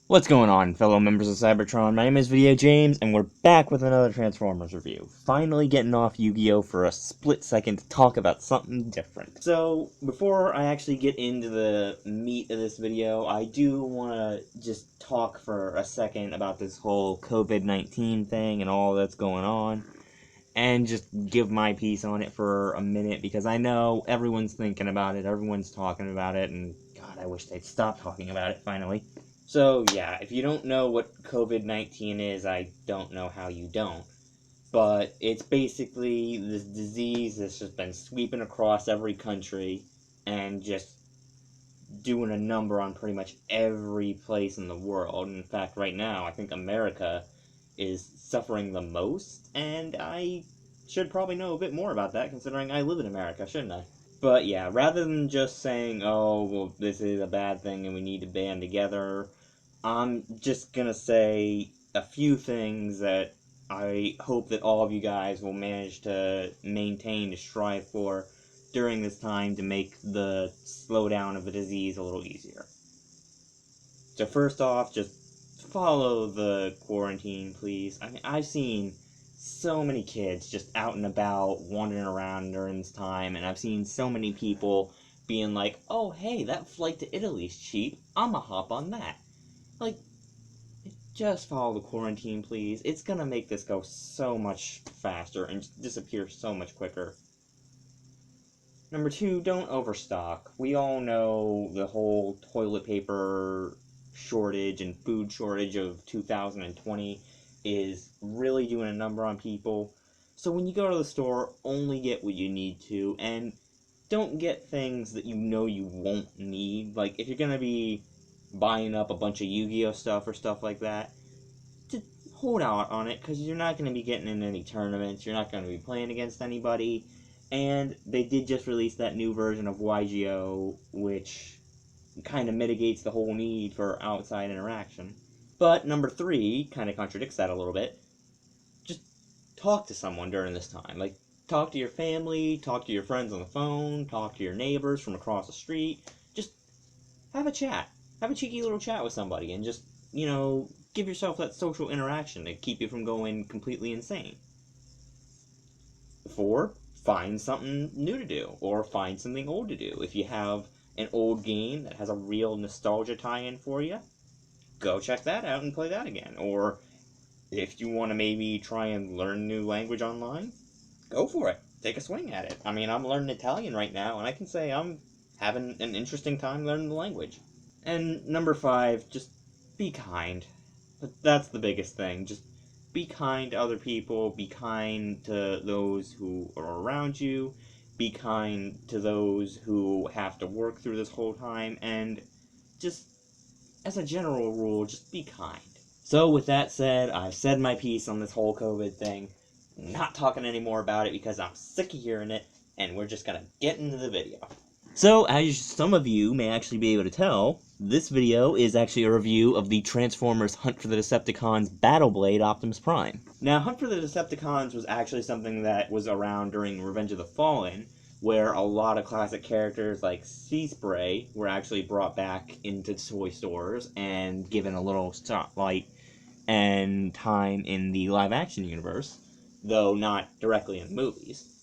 What's going on, fellow members of Cybertron? My name is VideoJames, and we're back with another Transformers review. Finally getting off Yu-Gi-Oh! For a split second to talk about something different. So, before I actually get into the meat of this video, I do want to just talk for a second about this whole COVID-19 thing and all that's going on, and just give my piece on it for a minute, because I know everyone's thinking about it, everyone's talking about it, and God, I wish they'd stop talking about it finally. So, yeah, if you don't know what COVID-19 is, I don't know how you don't. But it's basically this disease that's just been sweeping across every country and just doing a number on pretty much every place in the world. In fact, right now, I think America is suffering the most, and I should probably know a bit more about that, considering I live in America, shouldn't I? But yeah, rather than just saying, oh, well, this is a bad thing and we need to band together, I'm just gonna say a few things that I hope that all of you guys will manage to maintain, to strive for during this time to make the slowdown of the disease a little easier. So first off, just follow the quarantine, please. I mean, I've seen so many kids just out and about, wandering around during this time, and I've seen so many people being like, oh, hey, that flight to Italy's cheap, I'ma hop on that. Like, just follow the quarantine, please. It's gonna make this go so much faster and disappear so much quicker. Number two, don't overstock. We all know the whole toilet paper shortage and food shortage of 2020 is really doing a number on people. So when you go to the store, only get what you need to, and don't get things that you know you won't need. Like, if you're gonna be buying up a bunch of Yu-Gi-Oh! Stuff or stuff like that, just hold out on it, because you're not going to be getting in any tournaments, you're not going to be playing against anybody, and they did just release that new version of YGO, which kind of mitigates the whole need for outside interaction. But number three kind of contradicts that a little bit. Just talk to someone during this time. Like, talk to your family, talk to your friends on the phone, talk to your neighbors from across the street. Just have a chat. Have a cheeky little chat with somebody, and just, give yourself that social interaction to keep you from going completely insane. 4, find something new to do, or find something old to do. If you have an old game that has a real nostalgia tie-in for you, go check that out and play that again. Or if you want to maybe try and learn a new language online, go for it. Take a swing at it. I mean, I'm learning Italian right now, and I can say I'm having an interesting time learning the language. And number 5, just be kind. That's the biggest thing. Just be kind to other people, be kind to those who are around you, be kind to those who have to work through this whole time, and just, as a general rule, just be kind. So with that said, I've said my piece on this whole COVID thing. Not talking anymore about it because I'm sick of hearing it, and we're just gonna get into the video. So, as some of you may actually be able to tell, this video is actually a review of the Transformers Hunt for the Decepticons Battle Blade Optimus Prime. Now, Hunt for the Decepticons was actually something that was around during Revenge of the Fallen, where a lot of classic characters like Sea Spray were actually brought back into toy stores and given a little spotlight and time in the live-action universe, though not directly in movies.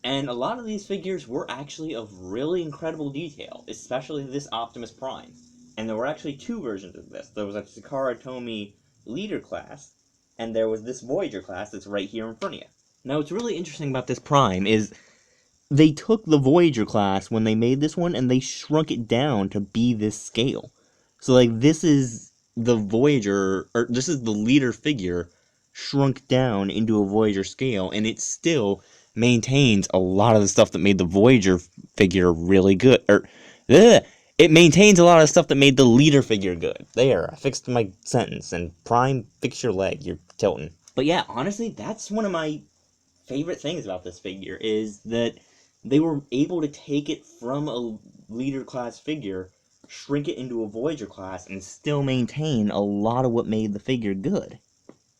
And a lot of these figures were actually of really incredible detail, especially this Optimus Prime. And there were actually 2 versions of this. There was a Takara Tomy Leader class, and there was this Voyager class that's right here in front of you. Now, what's really interesting about this Prime is they took the Voyager class when they made this one, and they shrunk it down to be this scale. So, like, this is the Voyager, or this is the Leader figure shrunk down into a Voyager scale, and it's still maintains a lot of the stuff that made the Voyager figure really good. It maintains a lot of stuff that made the Leader figure good. There, I fixed my sentence. And Prime, fix your leg. You're tilting. But yeah, honestly, that's one of my favorite things about this figure, is that they were able to take it from a Leader class figure, shrink it into a Voyager class, and still maintain a lot of what made the figure good.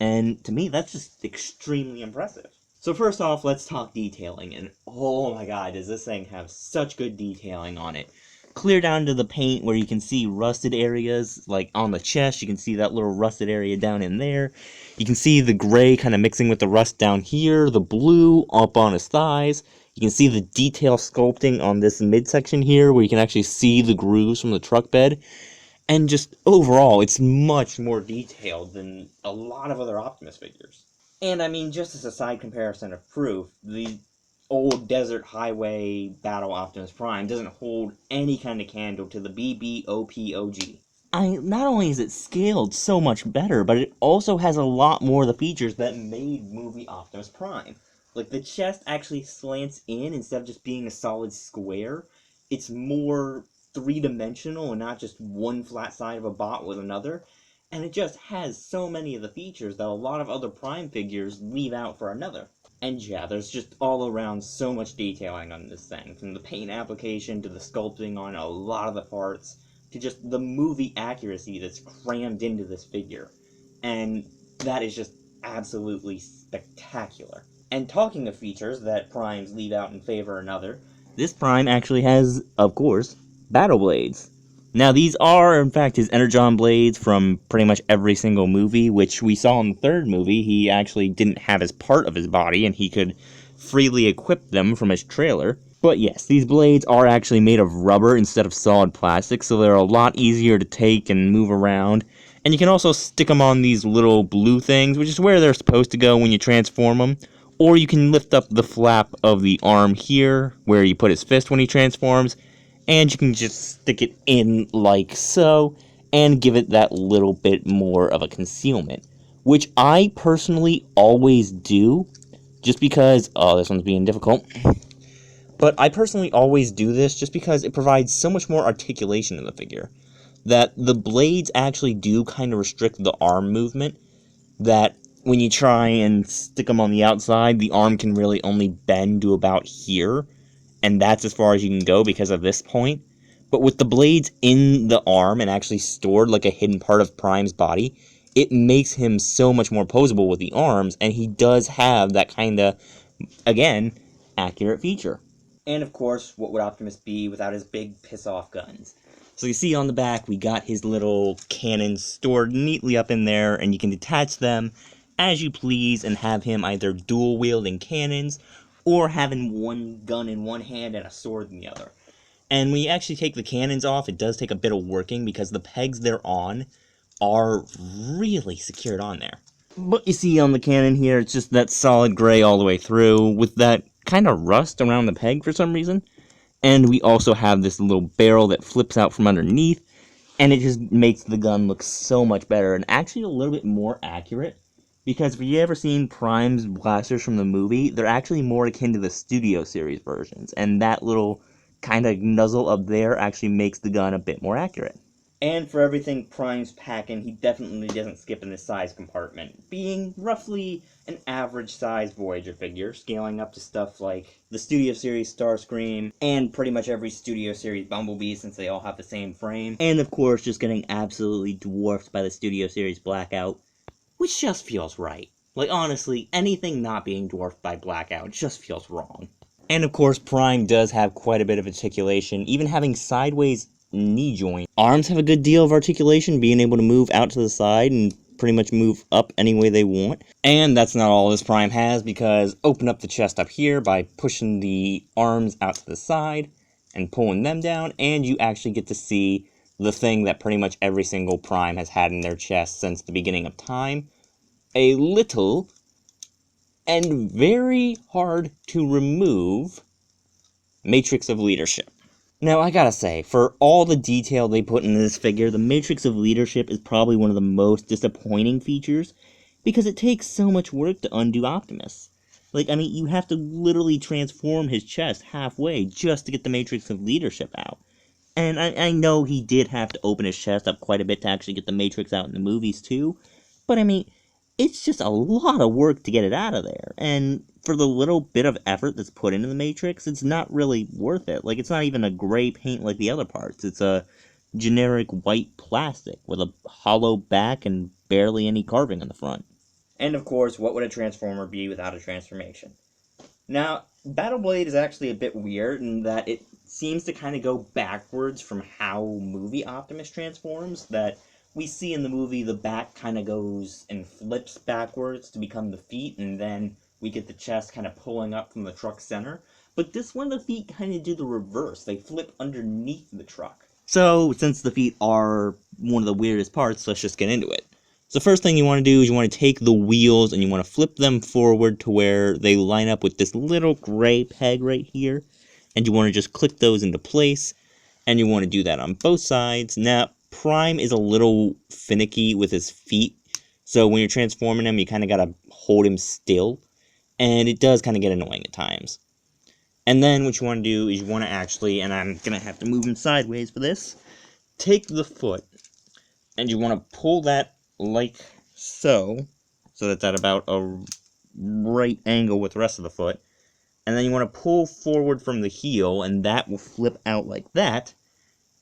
And to me, that's just extremely impressive. So first off, let's talk detailing, and oh my god, does this thing have such good detailing on it. clear down to the paint where you can see rusted areas, like on the chest. You can see that little rusted area down in there. You can see the gray kind of mixing with the rust down here, the blue up on his thighs. You can see the detail sculpting on this midsection here, where you can actually see the grooves from the truck bed. And just overall, it's much more detailed than a lot of other Optimus figures. And I mean, just as a side comparison of proof, the old Desert Highway Battle Optimus Prime doesn't hold any kind of candle to the BBOPOG. Not only is it scaled so much better, but it also has a lot more of the features that made movie Optimus Prime. Like, the chest actually slants in instead of just being a solid square. It's more three-dimensional and not just one flat side of a bot with another. And it just has so many of the features that a lot of other Prime figures leave out for another. And yeah, there's just all around so much detailing on this thing, from the paint application to the sculpting on a lot of the parts, to just the movie accuracy that's crammed into this figure. And that is just absolutely spectacular. And talking of features that Primes leave out in favor of another, this Prime actually has, of course, battle blades. Now, these are, in fact, his Energon blades from pretty much every single movie, which we saw in the third movie. He actually didn't have as part of his body, and he could freely equip them from his trailer. But yes, these blades are actually made of rubber instead of solid plastic, so they're a lot easier to take and move around. And you can also stick them on these little blue things, which is where they're supposed to go when you transform them. Or you can lift up the flap of the arm here, where you put his fist when he transforms, and you can just stick it in like so, and give it that little bit more of a concealment. Which I personally always do, just because, oh, this one's being difficult. But I personally always do this just because it provides so much more articulation in the figure. That the blades actually do kind of restrict the arm movement, that when you try and stick them on the outside, the arm can really only bend to about here, and that's as far as you can go because of this point. But with the blades in the arm and actually stored like a hidden part of Prime's body, it makes him so much more posable with the arms, and he does have that kind of, again, accurate feature. And of course, what would Optimus be without his big piss-off guns? So you see on the back, we got his little cannons stored neatly up in there, and you can detach them as you please and have him either dual-wielding cannons or having one gun in one hand and a sword in the other. And when you actually take the cannons off, it does take a bit of working because the pegs they're on are really secured on there. But you see on the cannon here, it's just that solid gray all the way through with that kind of rust around the peg for some reason. And we also have this little barrel that flips out from underneath, and it just makes the gun look so much better and actually a little bit more accurate. Because if you ever seen Prime's blasters from the movie, they're actually more akin to the Studio Series versions, and that little kind of nuzzle up there actually makes the gun a bit more accurate. And for everything Prime's packing, he definitely doesn't skip in the size compartment, being roughly an average size Voyager figure, scaling up to stuff like the Studio Series Starscream, and pretty much every Studio Series Bumblebee since they all have the same frame, and of course just getting absolutely dwarfed by the Studio Series Blackout, which just feels right. Like, honestly, anything not being dwarfed by Blackout just feels wrong. And of course, Prime does have quite a bit of articulation, even having sideways knee joint. Arms have a good deal of articulation, being able to move out to the side and pretty much move up any way they want. And that's not all this Prime has, because open up the chest up here by pushing the arms out to the side and pulling them down, and you actually get to see the thing that pretty much every single Prime has had in their chest since the beginning of time. A little and very hard to remove Matrix of Leadership. Now, I gotta say, for all the detail they put into this figure, the Matrix of Leadership is probably one of the most disappointing features, because it takes so much work to undo Optimus. Like, I mean, you have to literally transform his chest halfway just to get the Matrix of Leadership out. And I know he did have to open his chest up quite a bit to actually get the Matrix out in the movies, too. But, I mean, it's just a lot of work to get it out of there. And for the little bit of effort that's put into the Matrix, it's not really worth it. Like, it's not even a gray paint like the other parts. It's a generic white plastic with a hollow back and barely any carving on the front. And of course, what would a Transformer be without a transformation? Now, Battle Blade is actually a bit weird in that it's seems to kind of go backwards from how movie Optimus transforms, that we see in the movie the back kind of goes and flips backwards to become the feet, and then we get the chest kind of pulling up from the truck center. But this one, the feet kind of do the reverse. They flip underneath the truck. So, since the feet are one of the weirdest parts, let's just get into it. So first thing you want to do is you want to take the wheels and you want to flip them forward to where they line up with this little gray peg right here. And you want to just click those into place. And you want to do that on both sides. Now, Prime is a little finicky with his feet. So when you're transforming him, you kind of got to hold him still. And it does kind of get annoying at times. And then what you want to do is you want to actually, and I'm going to have to move him sideways for this, take the foot. And you want to pull that like so that's at about a right angle with the rest of the foot. And then you want to pull forward from the heel, and that will flip out like that.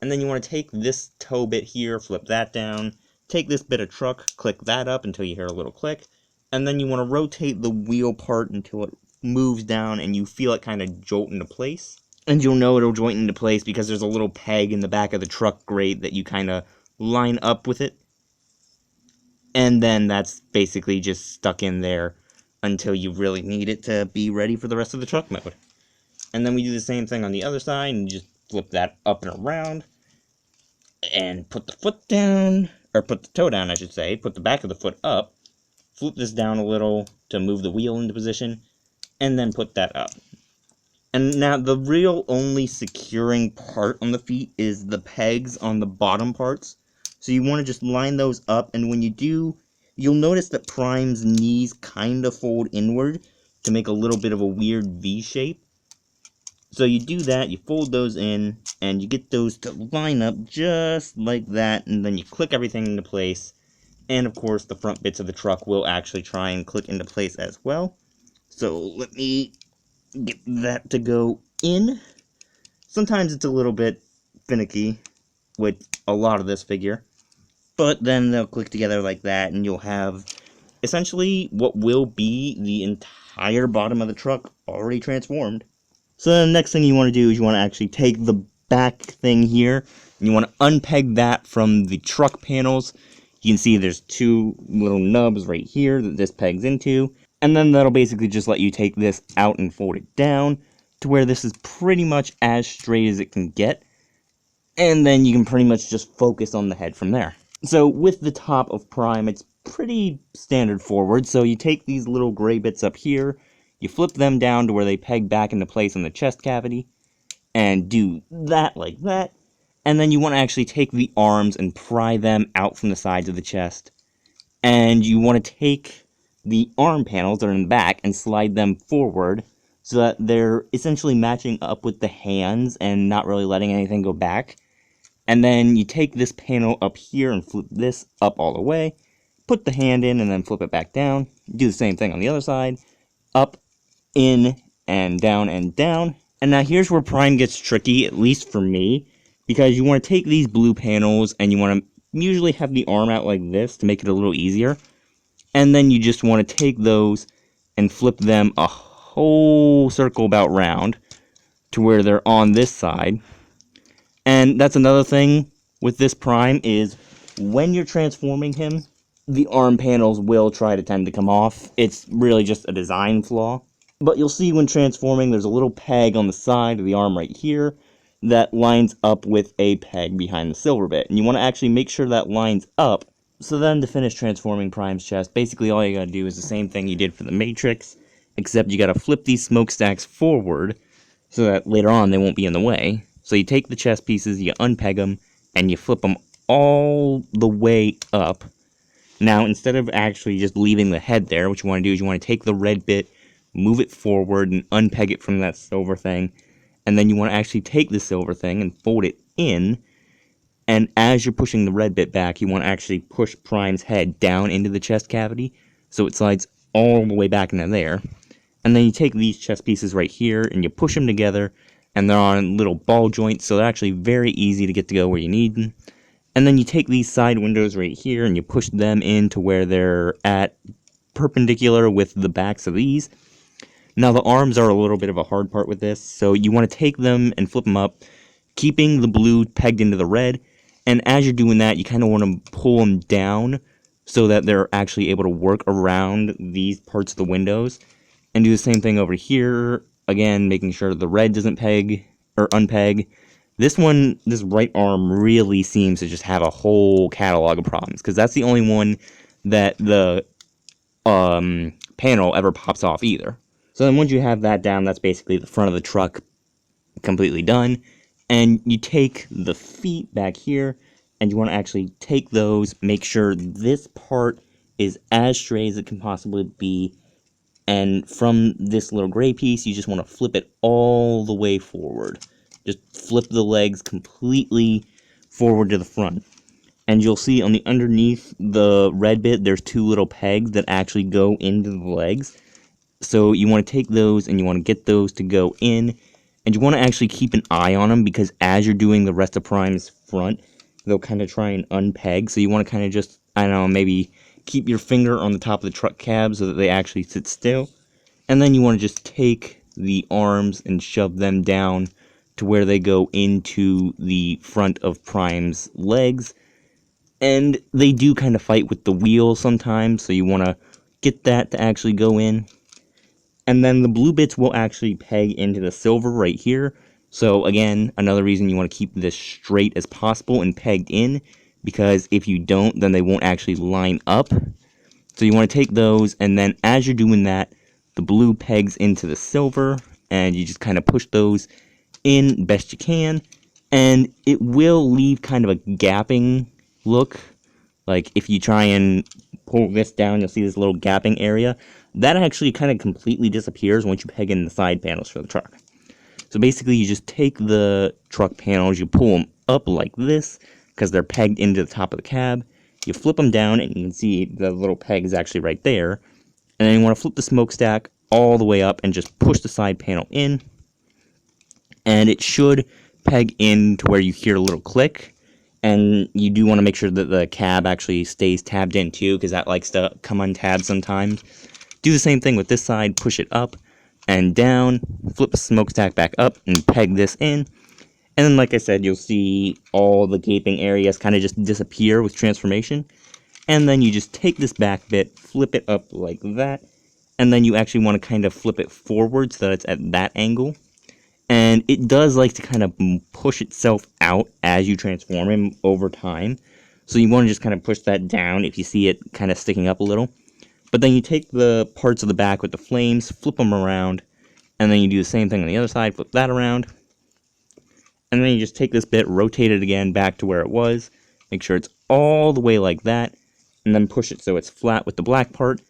And then you want to take this toe bit here, flip that down, take this bit of truck, click that up until you hear a little click, and then you want to rotate the wheel part until it moves down and you feel it kind of jolt into place. And you'll know it'll joint into place because there's a little peg in the back of the truck grate that you kind of line up with it. And then that's basically just stuck in there until you really need it to be ready for the rest of the truck mode. And then we do the same thing on the other side, and you just flip that up and around, and put the foot down, or put the toe down, I should say, put the back of the foot up, flip this down a little to move the wheel into position, and then put that up. And now the real only securing part on the feet is the pegs on the bottom parts. So you want to just line those up, and when you do, you'll notice that Prime's knees kind of fold inward to make a little bit of a weird V shape. So you do that, you fold those in, and you get those to line up just like that, and then you click everything into place. And of course, the front bits of the truck will actually try and click into place as well. So let me get that to go in. Sometimes it's a little bit finicky with a lot of this figure, but then they'll click together like that, and you'll have essentially what will be the entire bottom of the truck already transformed. So the next thing you want to do is you want to actually take the back thing here, and you want to unpeg that from the truck panels. You can see there's two little nubs right here that this pegs into, and then that'll basically just let you take this out and fold it down to where this is pretty much as straight as it can get, and then you can pretty much just focus on the head from there. So with the top of Prime, it's pretty standard forward, so you take these little gray bits up here, you flip them down to where they peg back into place in the chest cavity, and do that like that, and then you want to actually take the arms and pry them out from the sides of the chest, and you want to take the arm panels that are in the back and slide them forward so that they're essentially matching up with the hands and not really letting anything go back. And then you take this panel up here and flip this up all the way, put the hand in and then flip it back down, do the same thing on the other side, up, in, and down, and now here's where Prime gets tricky, at least for me, because you want to take these blue panels and you want to usually have the arm out like this to make it a little easier, and then you just want to take those and flip them a whole circle about round to where they're on this side. And that's another thing with this Prime is when you're transforming him, the arm panels will try to tend to come off. It's really just a design flaw. But you'll see when transforming, there's a little peg on the side of the arm right here that lines up with a peg behind the silver bit. And you want to actually make sure that lines up. So then to finish transforming Prime's chest, basically all you gotta do is the same thing you did for the Matrix, except you gotta flip these smokestacks forward so that later on they won't be in the way. So you take the chest pieces, you unpeg them, and you flip them all the way up. Now, instead of actually just leaving the head there, what you want to do is you want to take the red bit, move it forward, and unpeg it from that silver thing. And then you want to actually take the silver thing and fold it in. And as you're pushing the red bit back, you want to actually push Prime's head down into the chest cavity, so it slides all the way back into there. And then you take these chest pieces right here, and you push them together, and they're on little ball joints, so they're actually very easy to get to go where you need them. And then you take these side windows right here, and you push them in to where they're at perpendicular with the backs of these. Now the arms are a little bit of a hard part with this, so you want to take them and flip them up, keeping the blue pegged into the red, and as you're doing that, you kind of want to pull them down so that they're actually able to work around these parts of the windows, and do the same thing over here, again, making sure the red doesn't peg, or unpeg. This one, this right arm really seems to just have a whole catalog of problems, because that's the only one that the panel ever pops off either. So then once you have that down, that's basically the front of the truck completely done. And you take the feet back here, and you want to actually take those, make sure this part is as straight as it can possibly be. And from this little gray piece, you just want to flip it all the way forward. Just flip the legs completely forward to the front. And you'll see on the underneath the red bit, there's two little pegs that actually go into the legs. So you want to take those and you want to get those to go in. And you want to actually keep an eye on them, because as you're doing the rest of Prime's front, they'll kind of try and unpeg. So you want to kind of just, I don't know, maybe keep your finger on the top of the truck cab so that they actually sit still. And then you want to just take the arms and shove them down to where they go into the front of Prime's legs. And they do kind of fight with the wheel sometimes, so you want to get that to actually go in. And then the blue bits will actually peg into the silver right here. So again, another reason you want to keep this straight as possible and pegged in, because if you don't, then they won't actually line up. So you want to take those, and then as you're doing that, the blue pegs into the silver, and you just kind of push those in best you can. And it will leave kind of a gapping look. Like if you try and pull this down, you'll see this little gapping area. That actually kind of completely disappears once you peg in the side panels for the truck. So basically you just take the truck panels, you pull them up like this, because they're pegged into the top of the cab. You flip them down, and you can see the little peg is actually right there. And then you want to flip the smokestack all the way up and just push the side panel in. And it should peg in to where you hear a little click. And you do want to make sure that the cab actually stays tabbed in too, because that likes to come untabbed sometimes. Do the same thing with this side, push it up and down, flip the smokestack back up, and peg this in. And then, like I said, you'll see all the gaping areas kind of just disappear with transformation. And then you just take this back bit, flip it up like that, and then you actually want to kind of flip it forward so that it's at that angle. And it does like to kind of push itself out as you transform him over time. So you want to just kind of push that down if you see it kind of sticking up a little. But then you take the parts of the back with the flames, flip them around, and then you do the same thing on the other side, flip that around. And then you just take this bit, rotate it again back to where it was, make sure it's all the way like that, and then push it so it's flat with the black part,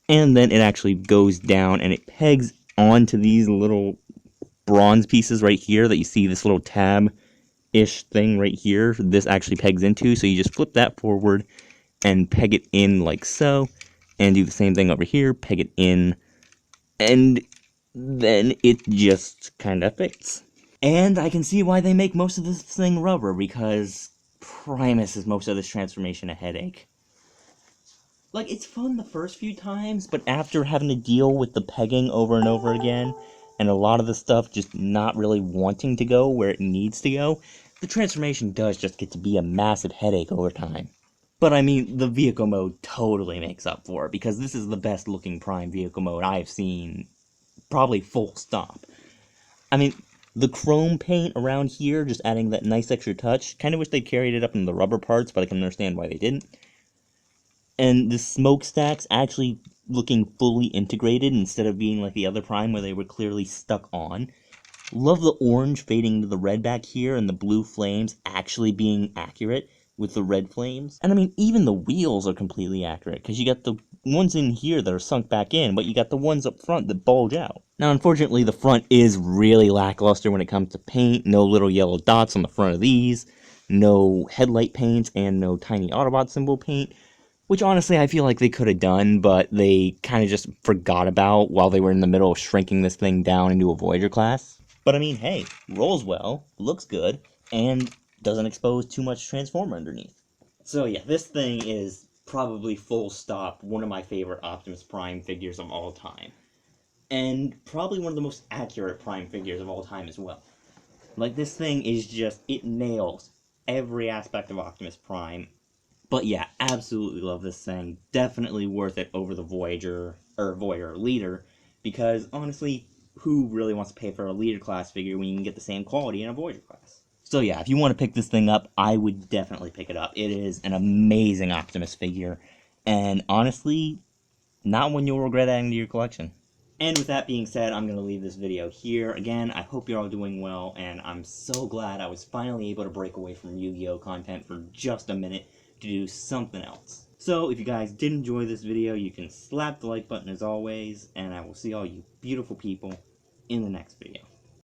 and then it actually goes down and it pegs onto these little bronze pieces right here that you see this little tab-ish thing right here. This actually pegs into, so you just flip that forward and peg it in like so, and do the same thing over here, peg it in, and then it just kind of fits. And I can see why they make most of this thing rubber, because Primus is most of this transformation a headache. Like, it's fun the first few times, but after having to deal with the pegging over and over again, and a lot of the stuff just not really wanting to go where it needs to go, the transformation does just get to be a massive headache over time. But I mean, the vehicle mode totally makes up for it, because this is the best looking Prime vehicle mode I've seen, probably full stop. I mean, the chrome paint around here, just adding that nice extra touch. Kind of wish they carried it up in the rubber parts, but I can understand why they didn't. And the smokestacks actually looking fully integrated instead of being like the other Prime where they were clearly stuck on. Love the orange fading to the red back here, and the blue flames actually being accurate with the red flames. And I mean, even the wheels are completely accurate, because you got the ones in here that are sunk back in, but you got the ones up front that bulge out. Now, unfortunately, the front is really lackluster when it comes to paint. No little yellow dots on the front of these, no headlight paint, and no tiny Autobot symbol paint, which honestly I feel like they could have done, but they kind of just forgot about while they were in the middle of shrinking this thing down into a Voyager class. But I mean, hey, rolls well, looks good, and doesn't expose too much Transformer underneath. So yeah, this thing is probably full stop one of my favorite Optimus Prime figures of all time. and probably one of the most accurate Prime figures of all time as well. Like, this thing is just, it nails every aspect of Optimus Prime. But yeah, absolutely love this thing. Definitely worth it over the Voyager Leader, because honestly, who really wants to pay for a Leader class figure when you can get the same quality in a Voyager class? So yeah, if you want to pick this thing up, I would definitely pick it up. It is an amazing Optimus figure, and honestly, not one you'll regret adding to your collection. And with that being said, I'm going to leave this video here. Again, I hope you're all doing well, and I'm so glad I was finally able to break away from Yu-Gi-Oh! Content for just a minute to do something else. So, if you guys did enjoy this video, you can slap the like button as always, and I will see all you beautiful people in the next video.